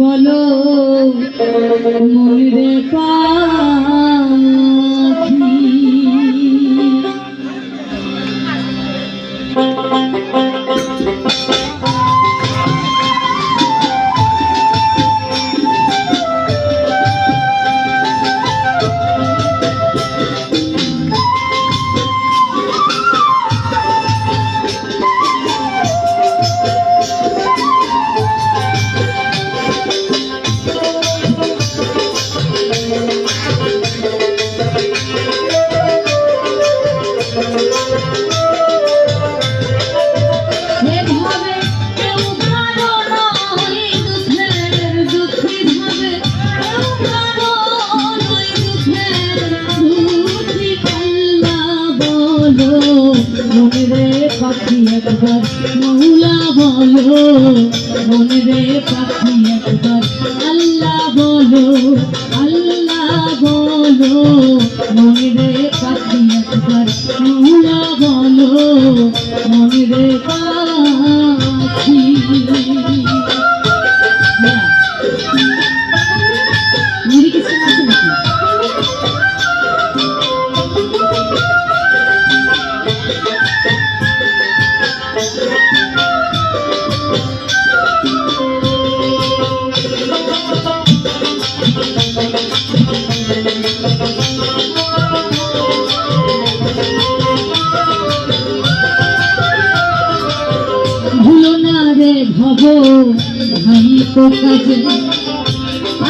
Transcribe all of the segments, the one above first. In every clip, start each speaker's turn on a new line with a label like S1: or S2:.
S1: বলো মনে পাখি মনে রে পাখি একবার মৌলা বলো মনে রে পাখি একবার আল্লাহ বলো মনে রে পাখি একবার মৌলা বলো মনে রে পাখি ভব ভাই তো কাজে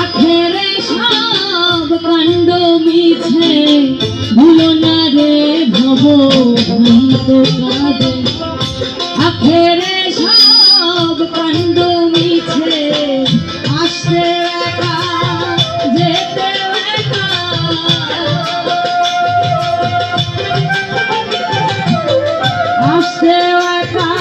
S1: আখেরে সব কাণ্ড মিছে ভুলো না রে ভব ভাই তো কাজে আখেরে সব কাণ্ড মিছে আসতে একা যেতে একা আসতে একা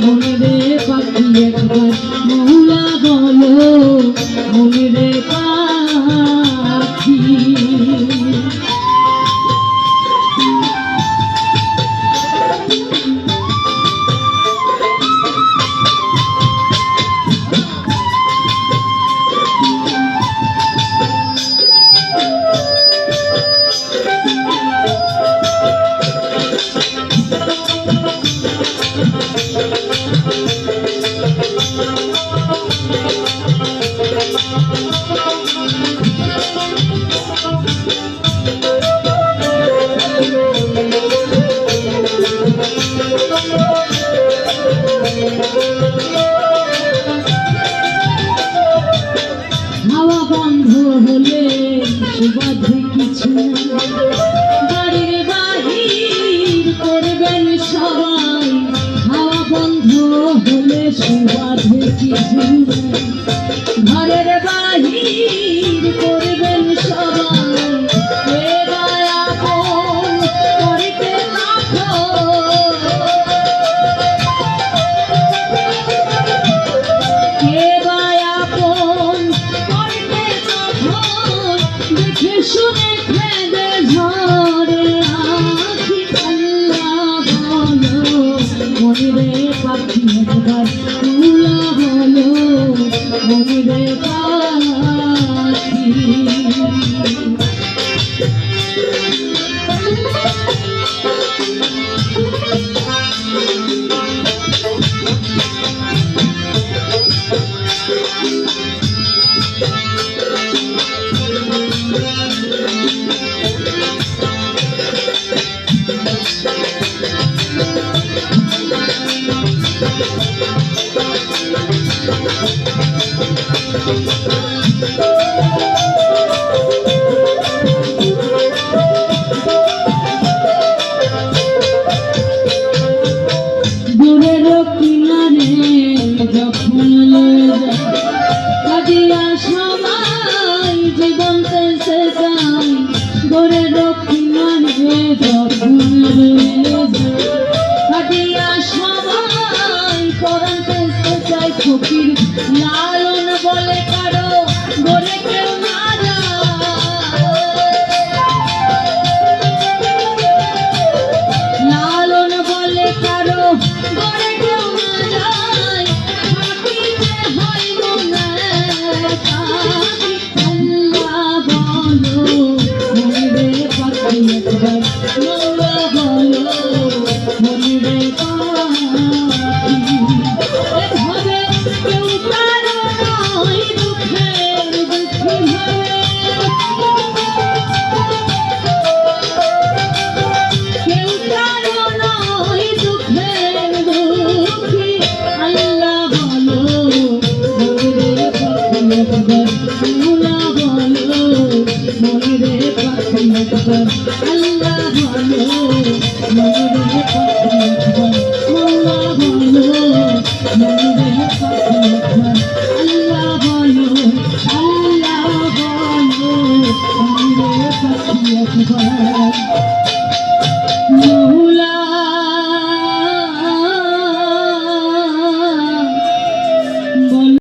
S1: মনে রে পাখি একবার মৌলা বলো মনে রে পাখি হাওয়া বন্ধ হলে সুবাধে কিছু বাড়ির বাহির করবেন সবাই হাওয়া বন্ধ হলে সুবাধে কিছু ঘরের বাহির করবেন সবাই করতে রাখো শুনে খেলে ঝরে আখি আল্লাহ বলো মনে রে পাখি একবার মৌলা বলো মনে রে পাখি ফকির লালন বলে কারো গরে কেউ না যায় একবার মৌলা বলো মনিরে পাখি এভাবে কেউ কারো নয় দুঃখের দুঃখী ভাবে কেউ কারো নয় দুঃখের দুঃখী আল্লাহ বলো মনিরে পাখি একবার মৌলা বলো মনিরে পাখি একবার আল্লাহ বলো মনিরে পাখি একবার মৌলা বলো মনিরে পাখি একবার আল্লাহ বলো মনিরে পাখি একবার